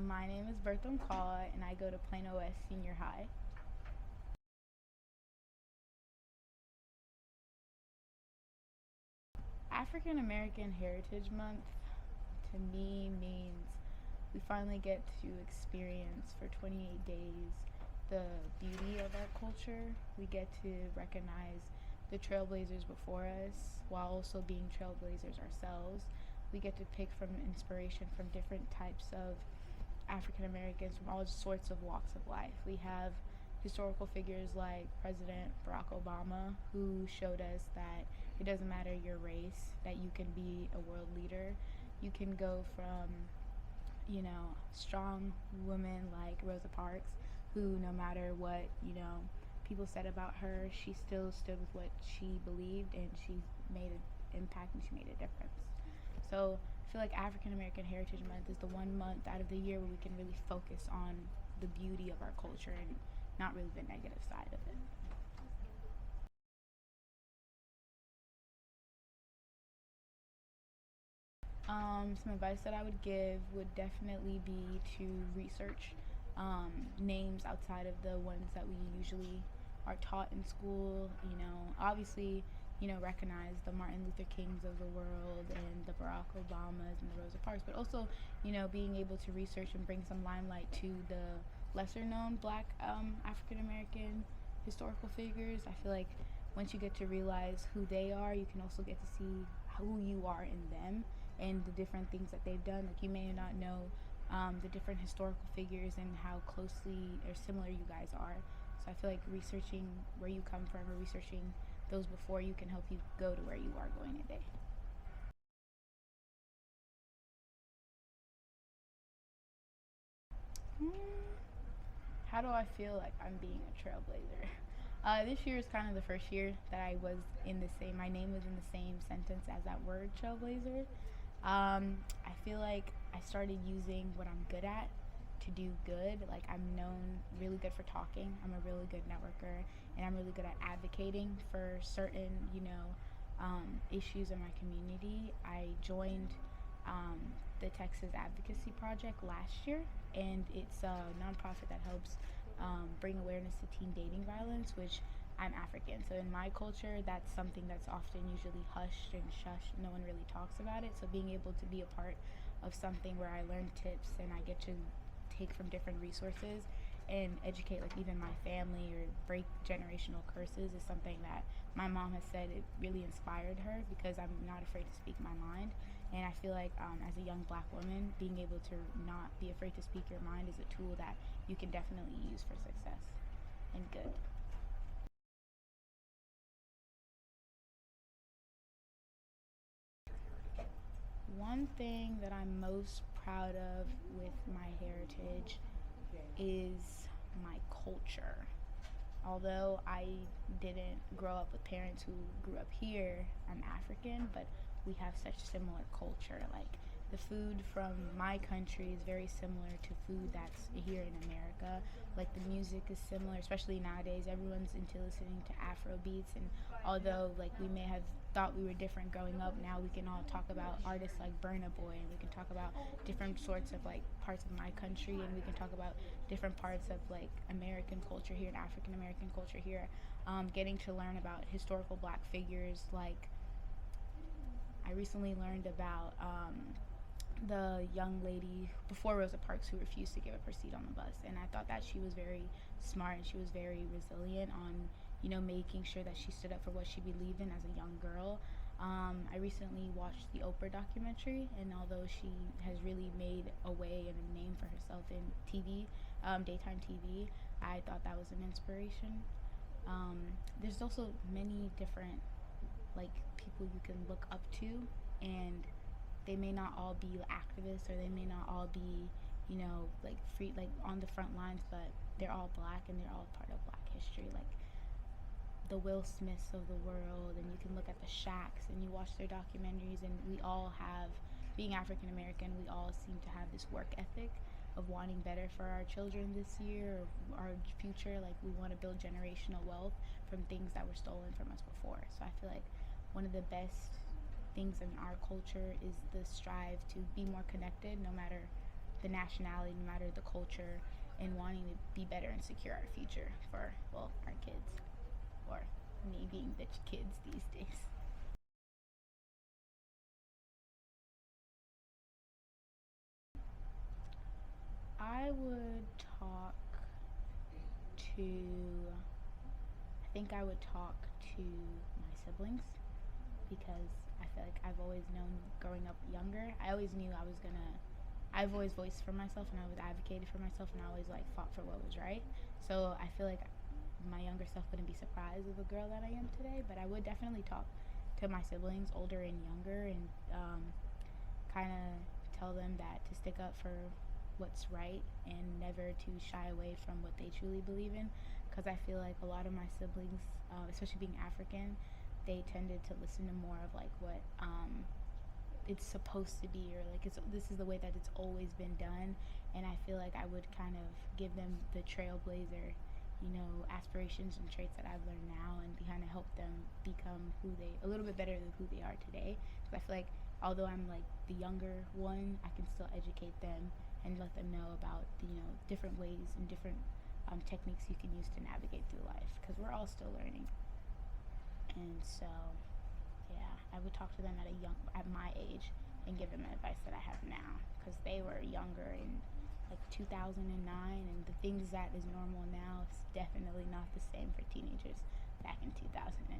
My name is Bertha Mkwawa, and I go to Plano West Senior High. African American Heritage Month to me means we finally get to experience for 28 days the beauty of our culture. We get to recognize the trailblazers before us while also being trailblazers ourselves. We get to pick from inspiration from different types of African Americans from all sorts of walks of life. We have historical figures like President Barack Obama, who showed us that it doesn't matter your race, that you can be a world leader. You can go from, strong women like Rosa Parks, who no matter what, people said about her, she still stood with what she believed, and she made an impact and she made a difference. So I feel like African American Heritage Month is the one month out of the year where we can really focus on the beauty of our culture and not really the negative side of it. Some advice that I would give would definitely be to research names outside of the ones that we usually are taught in school. Obviously, recognize the Martin Luther Kings of the world and the Barack Obamas and the Rosa Parks, but also, being able to research and bring some limelight to the lesser known black African American historical figures. I feel like once you get to realize who they are, you can also get to see who you are in them and the different things that they've done. Like, you may not know the different historical figures and how closely or similar you guys are. So I feel like researching where you come from or researching those before you can help you go to where you are going today. How do I feel like I'm being a trailblazer? This year is kind of the first year that I was my name was in the same sentence as that word, trailblazer. I feel like I started using what I'm good at to do good. Like, I'm known really good for talking. I'm a really good networker, and I'm really good at advocating for certain, issues in my community. I joined the Texas Advocacy Project last year, and it's a nonprofit that helps bring awareness to teen dating violence, which I'm African. So in my culture, that's something that's often usually hushed and shushed. No one really talks about it. So being able to be a part of something where I learn tips and I get to take from different resources and educate, like, even my family or break generational curses is something that my mom has said it really inspired her, because I'm not afraid to speak my mind. And I feel like as a young black woman, being able to not be afraid to speak your mind is a tool that you can definitely use for success and good. One thing that I'm most proud of with my heritage is my culture. Although I didn't grow up with parents who grew up here, I'm African, but we have such similar culture. Like, the food from my country is very similar to food that's here in America. Like, the music is similar, especially nowadays. Everyone's into listening to Afro beats, and although, like, we may have thought we were different growing up, now we can all talk about artists like Burna Boy, and we can talk about different sorts of, like, parts of my country, and we can talk about different parts of, like, American culture here and African American culture here. Getting to learn about historical black figures, like, I recently learned about the young lady before Rosa Parks who refused to give up her seat on the bus, and I thought that she was very smart and she was very resilient on, making sure that she stood up for what she believed in as a young girl. I recently watched the Oprah documentary, and although she has really made a way and a name for herself in TV, daytime TV, I thought that was an inspiration. There's also many different, like, people you can look up to, and they may not all be activists, or they may not all be, like, free, like, on the front lines, but they're all black and they're all part of black history. Like, the Will Smiths of the world, and you can look at the Shaqs and you watch their documentaries, and we all have, being African American, we all seem to have this work ethic of wanting better for our children this year, or our future. Like, we want to build generational wealth from things that were stolen from us before. So I feel like one of the best things in our culture is the strive to be more connected, no matter the nationality, no matter the culture, and wanting to be better and secure our future for, well, our kids, or me being the kids these days. I would talk to, I think I would talk to my siblings, because I feel like I've always known growing up younger, I always knew I was gonna, I've always voiced for myself and I was advocated for myself and I always like fought for what was right. So I feel like my younger self wouldn't be surprised of the girl that I am today, but I would definitely talk to my siblings, older and younger, and kind of tell them that to stick up for what's right and never to shy away from what they truly believe in. Because I feel like a lot of my siblings, especially being African, they tended to listen to more of like what it's supposed to be, or like this is the way that it's always been done. And I feel like I would kind of give them the trailblazer, aspirations and traits that I've learned now, and kind of help them become a little bit better than who they are today. Because I feel like although I'm like the younger one, I can still educate them and let them know about the, different ways and different techniques you can use to navigate through life, because we're all still learning. And so, yeah, I would talk to them at my age and give them the advice that I have now, because they were younger in like 2009, and the things that is normal now is definitely not the same for teenagers back in 2009.